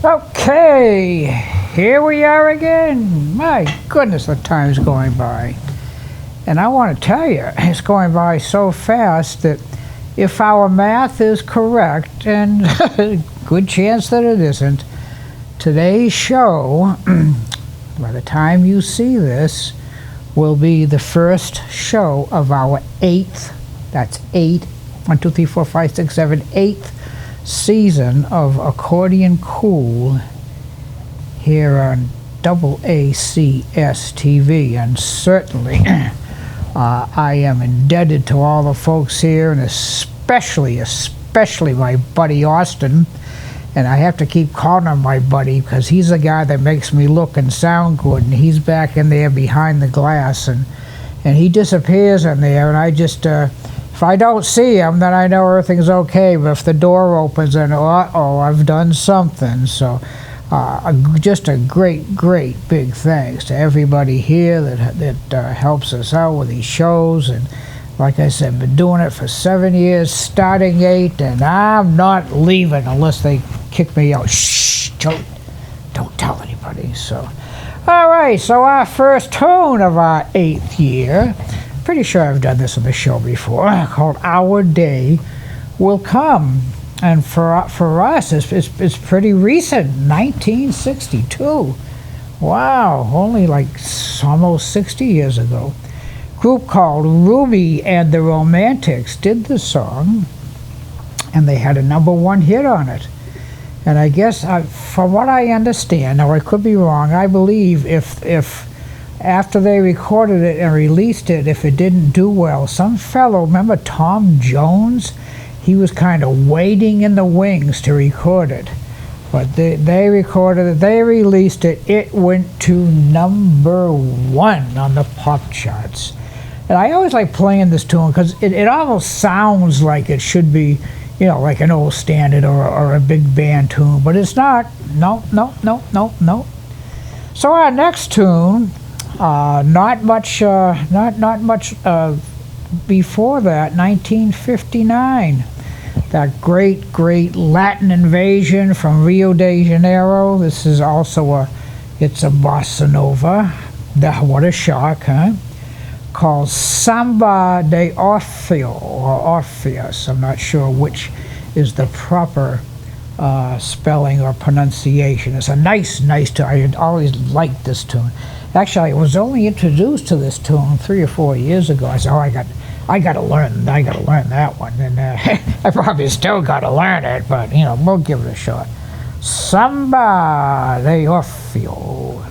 Okay, here we are again. My goodness, the time's going by. And I want to tell you, it's going by so fast that if our math is correct, and good chance that it isn't, today's show, by the time you see this, will be the first show of our eighth, that's 1, 2, 3, 4, 5, 6, 7, 8th season of Accordion Cool here on AACS TV, and certainly I am indebted to all the folks here, and especially my buddy Austin. And I have to keep calling him my buddy because he's the guy that makes me look and sound good, and he's back in there behind the glass, and he disappears in there, and I just if I don't see him, then I know everything's okay. But if the door opens, then uh-oh, I've done something. So just a great big thanks to everybody here that helps us out with these shows. And like I said, been doing it for 7 years, starting 8, and I'm not leaving unless they kick me out. Shh, don't tell anybody. So, all right, so our first tune of our 8th year, pretty sure I've done this on the show before, called Our Day Will Come. And for us, it's pretty recent, 1962. Wow, only like almost 60 years ago. Group called Ruby and the Romantics did the song, and they had a #1 hit on it. And I guess, from what I understand, or I could be wrong, I believe if after they recorded it and released it, if it didn't do well, some fellow, remember Tom Jones? He was kind of waiting in the wings to record it. But they recorded it, they released it, it went to #1 on the pop charts. And I always like playing this tune because it almost sounds like it should be, you know, like an old standard or a big band tune, but it's not. No. So our next tune, not much before that, 1959. That great Latin invasion from Rio de Janeiro. This is also it's a bossa nova. What a shock, huh? Called Samba de Orfeo, or Orpheus. I'm not sure which is the proper spelling or pronunciation. It's a nice tune. I always liked this tune. Actually, I was only introduced to this tune 3 or 4 years ago. I said, oh, I got to learn that one. And I probably still got to learn it, but, you know, we'll give it a shot. Samba de Orfeo.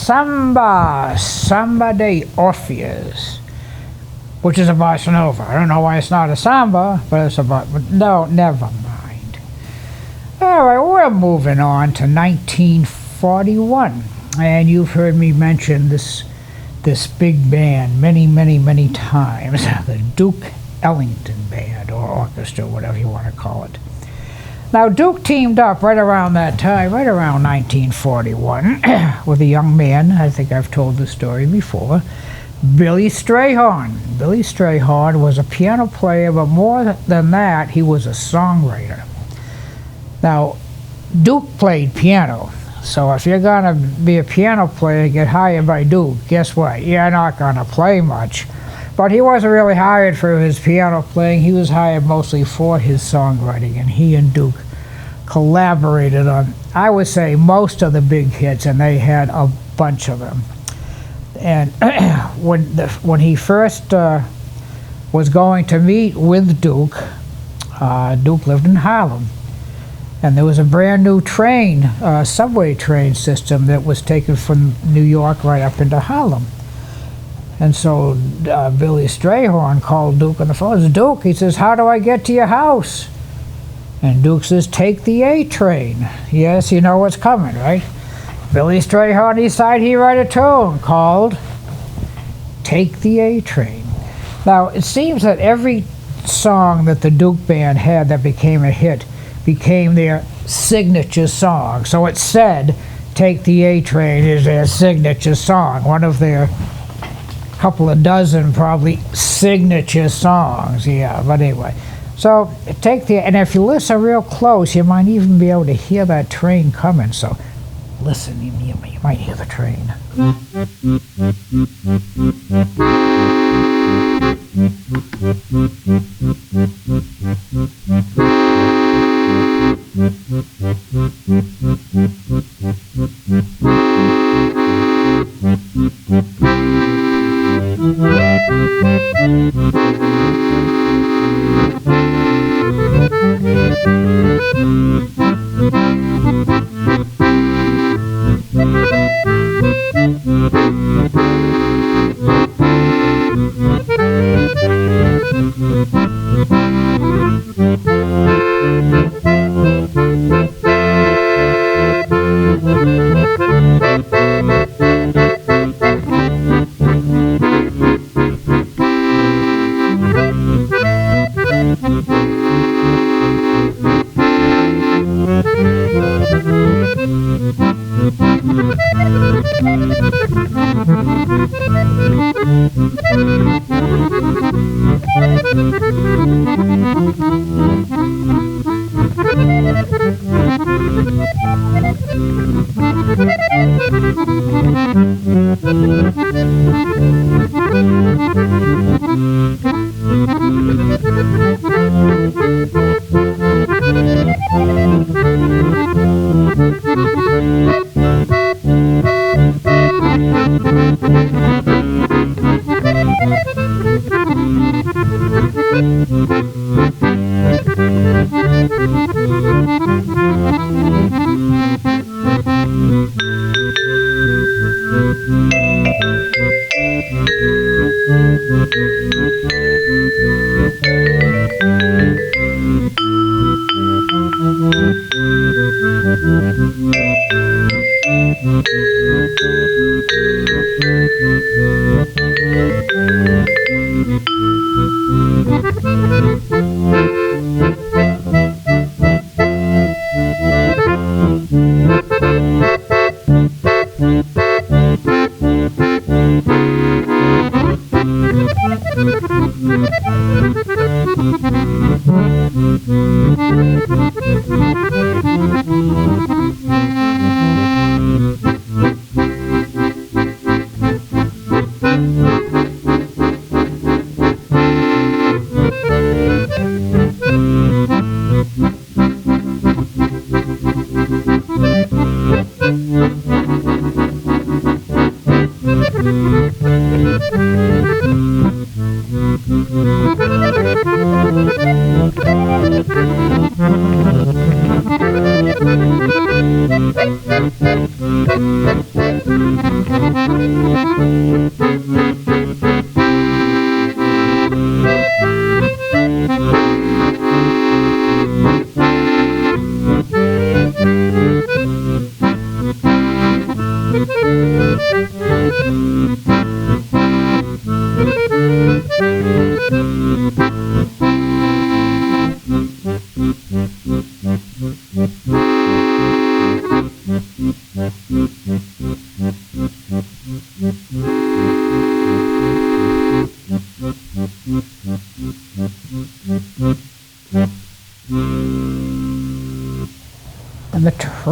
Samba de Orpheus, which is a bossa nova. I don't know why it's not a samba, but it's a but no, never mind. All right, we're moving on to 1941, and you've heard me mention this big band many times, the Duke Ellington Band, or orchestra, whatever you want to call it. Now, Duke teamed up right around that time, right around 1941, with a young man, I think I've told the story before, Billy Strahon. Billy Strahon was a piano player, but more than that, he was a songwriter. Now, Duke played piano, so if you're going to be a piano player, get hired by Duke, guess what? You're not going to play much. But he wasn't really hired for his piano playing. He was hired mostly for his songwriting, and he and Duke collaborated on, I would say, most of the big hits, and they had a bunch of them. And when he first was going to meet with Duke, Duke lived in Harlem, and there was a brand new train, subway train system that was taken from New York right up into Harlem. And so Billy Strahon called Duke on the phone. He says, Duke, he says, how do I get to your house? And Duke says, take the A train. Yes, you know what's coming, right? Billy Strahon decided he'd write a tune called Take the A Train. Now, it seems that every song that the Duke Band had that became a hit became their signature song. So it said, Take the A Train is their signature song, one of their couple of dozen probably signature songs, yeah, but anyway. So and if you listen real close, you might even be able to hear that train coming, so listen, you might hear the train.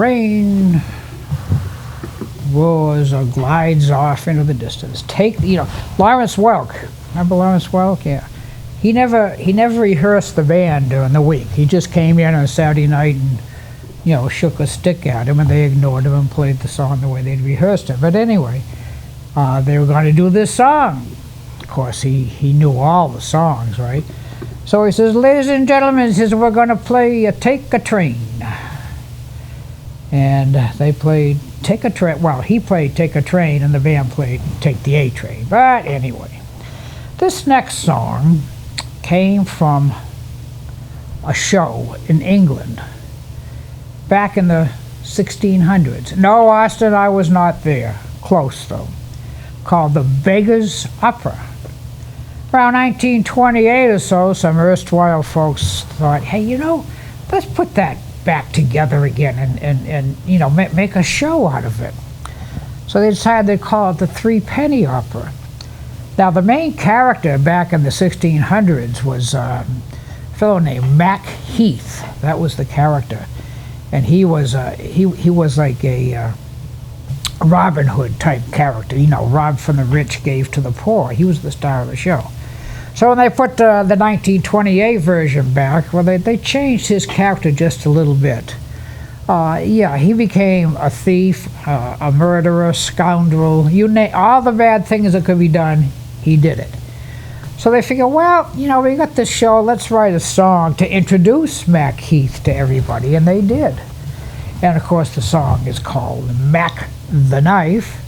train roars or glides off into the distance. Lawrence Welk. Remember Lawrence Welk? Yeah. He never rehearsed the band during the week. He just came in on a Saturday night and, shook a stick at him, and they ignored him and played the song the way they'd rehearsed it. But anyway, they were going to do this song. Of course, he knew all the songs, right? So he says, ladies and gentlemen, he says, we're going to play Take a Train. And they played Take a Train. Well, he played Take a Train, and the band played Take the A Train. But anyway, this next song came from a show in England back in the 1600s. No, Austin, I was not there. Close, though. Called the Beggar's Opera. Around 1928 or so, some erstwhile folks thought, hey, let's put that back together again and make a show out of it. So they decided they'd call it the Threepenny Opera. Now, the main character back in the 1600s was a fellow named Mac Heath. That was the character. And he was like a Robin Hood type character. Robbed from the rich, gave to the poor. He was the star of the show. So when they put the 1928 version back, well, they changed his character just a little bit. He became a thief, a murderer, scoundrel, all the bad things that could be done, he did it. So they figure, well, we got this show, let's write a song to introduce Mac Heath to everybody, and they did. And of course the song is called Mac the Knife.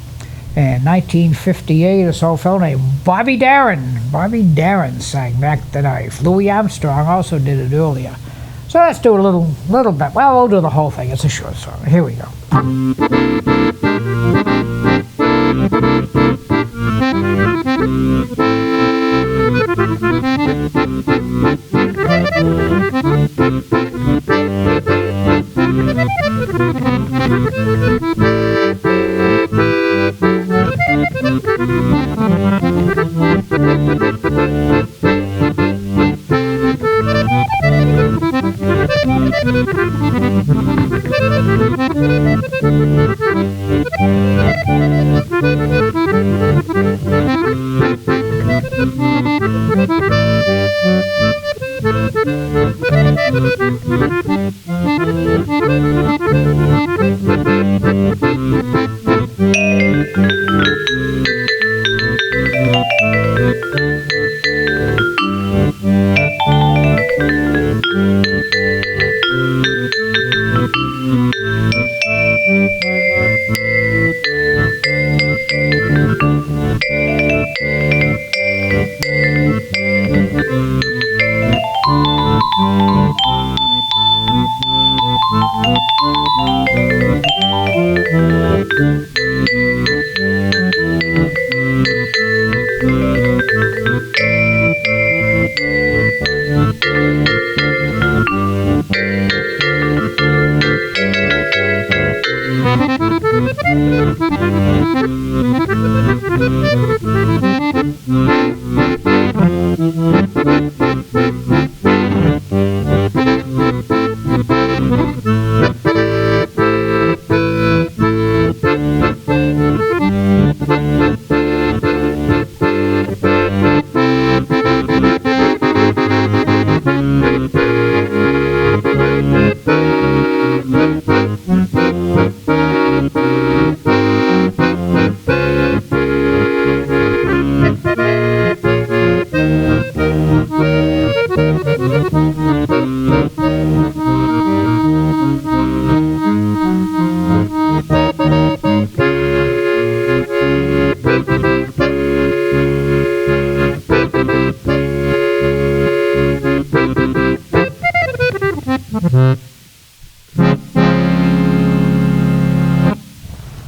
And 1958 or so, a fellow named Bobby Darin sang Mac the Knife. Louis Armstrong also did it earlier. So let's do a little bit. Well, we'll do the whole thing. It's a short song. Here we go.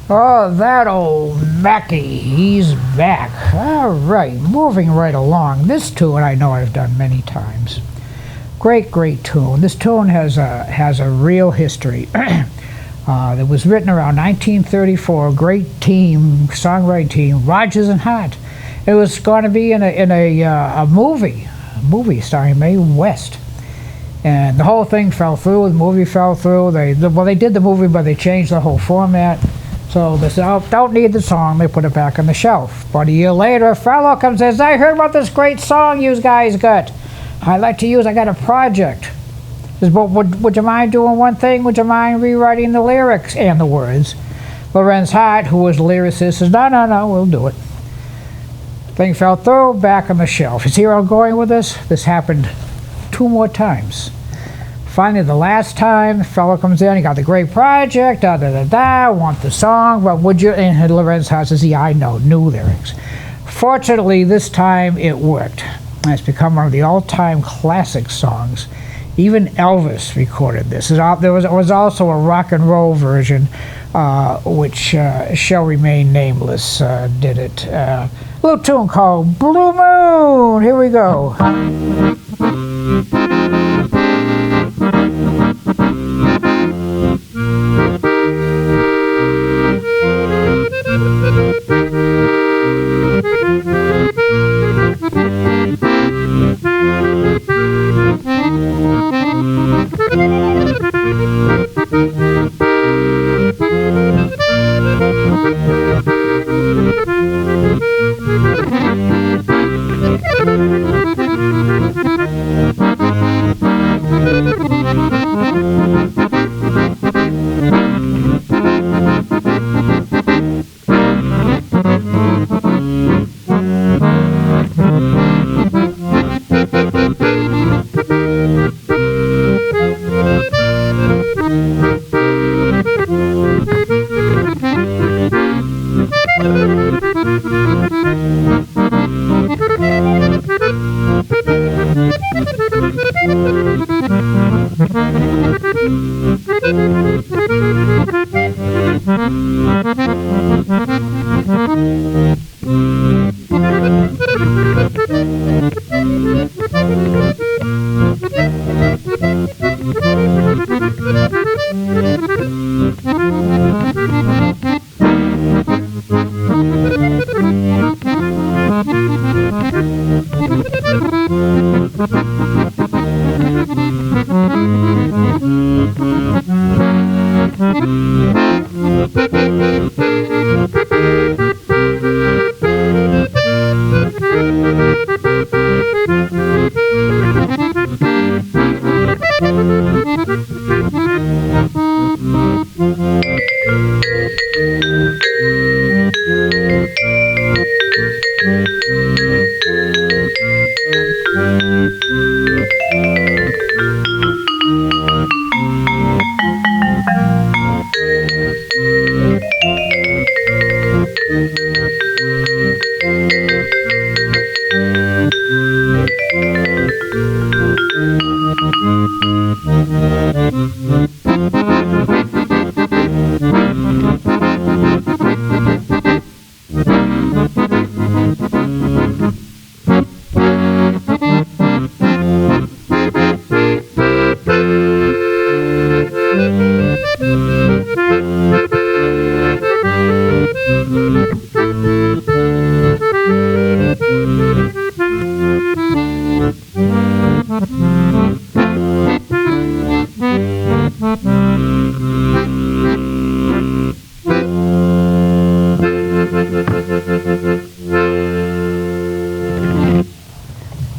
Oh, that old Mackie, he's back. All right, moving right along. This tune I know I've done many times. Great tune. This tune has a real history. It was written around 1934. Great team, songwriting team, Rodgers and Hart. It was going to be in a movie starring Mae West. And the whole thing fell through. The movie fell through. They did the movie, but they changed the whole format. So they said, oh, don't need the song. They put it back on the shelf. About a year later, a fellow comes and says, I heard about this great song you guys got. I got a project. Says, well, would you mind doing one thing? Would you mind rewriting the lyrics and the words? Lorenz Hart, who was the lyricist, says, no, we'll do it. Thing fell through, back on the shelf. You see where I'm going with this? This happened 2 more times. Finally, the last time, the fellow comes in, he got the great project, want the song, but would you? And Lorenz Hart says, yeah, I know, new lyrics. Fortunately, this time it worked. And it's become one of the all-time classic songs. Even Elvis recorded this. There was also a rock and roll version, which shall remain nameless, did it. A little tune called Blue Moon. Here we go.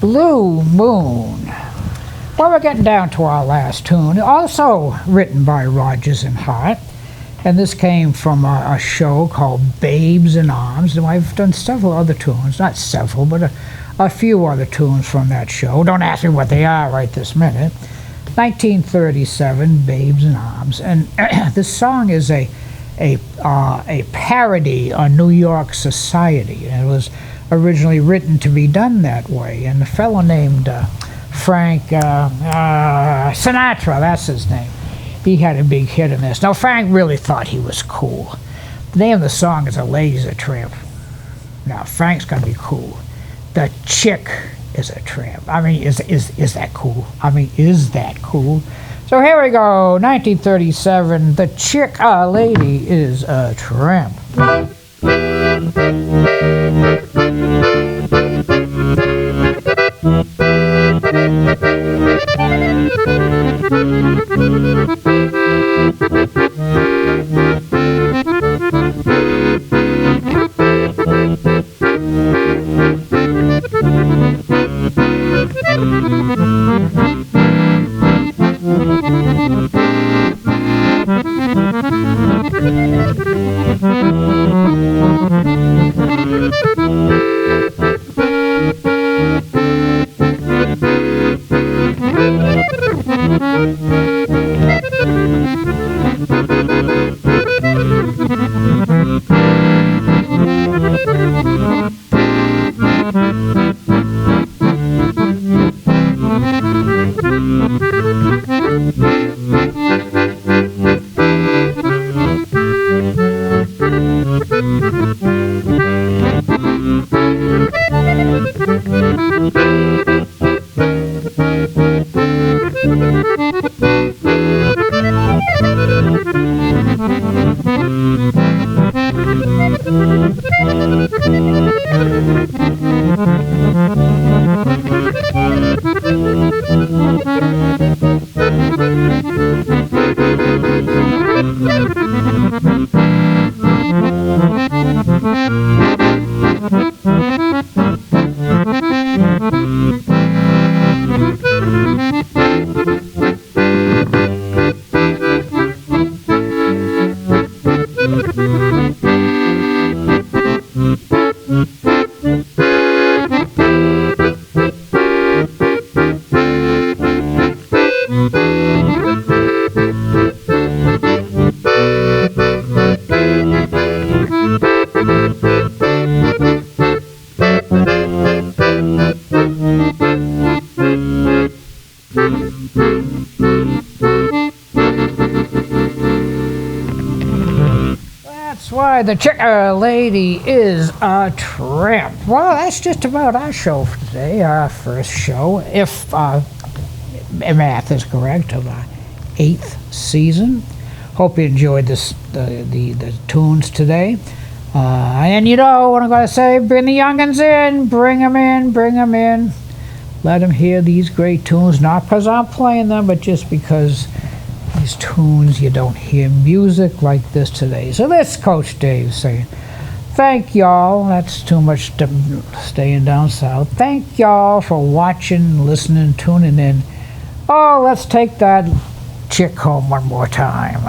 Blue Moon. Well, we're getting down to our last tune, also written by Rodgers and Hart, and this came from a show called Babes in Arms. And I've done several other tunes, not several, but a few other tunes from that show. Don't ask me what they are right this minute. 1937, Babes in Arms, and this song is a parody on New York society, and it was originally written to be done that way. And a fellow named Frank Sinatra, that's his name, he had a big hit in this. Now, Frank really thought he was cool. The name of the song is A Lady's a Tramp. Now, Frank's gonna be cool. The chick is a tramp. I mean, is that cool? I mean, is that cool? So here we go, 1937, the chick, a lady is a tramp. That's why the chicken lady is a tramp. Well, that's just about our show for today, our first show, if math is correct, of our 8th season. Hope you enjoyed the tunes today. And you know what I'm going to say, bring the youngins in, bring them in, bring them in. Let them hear these great tunes, not because I'm playing them, but just because these tunes, you don't hear music like this today. So this Coach Dave saying, thank y'all, that's too much staying down south. Thank y'all for watching, listening, tuning in. Oh, let's take that chick home one more time.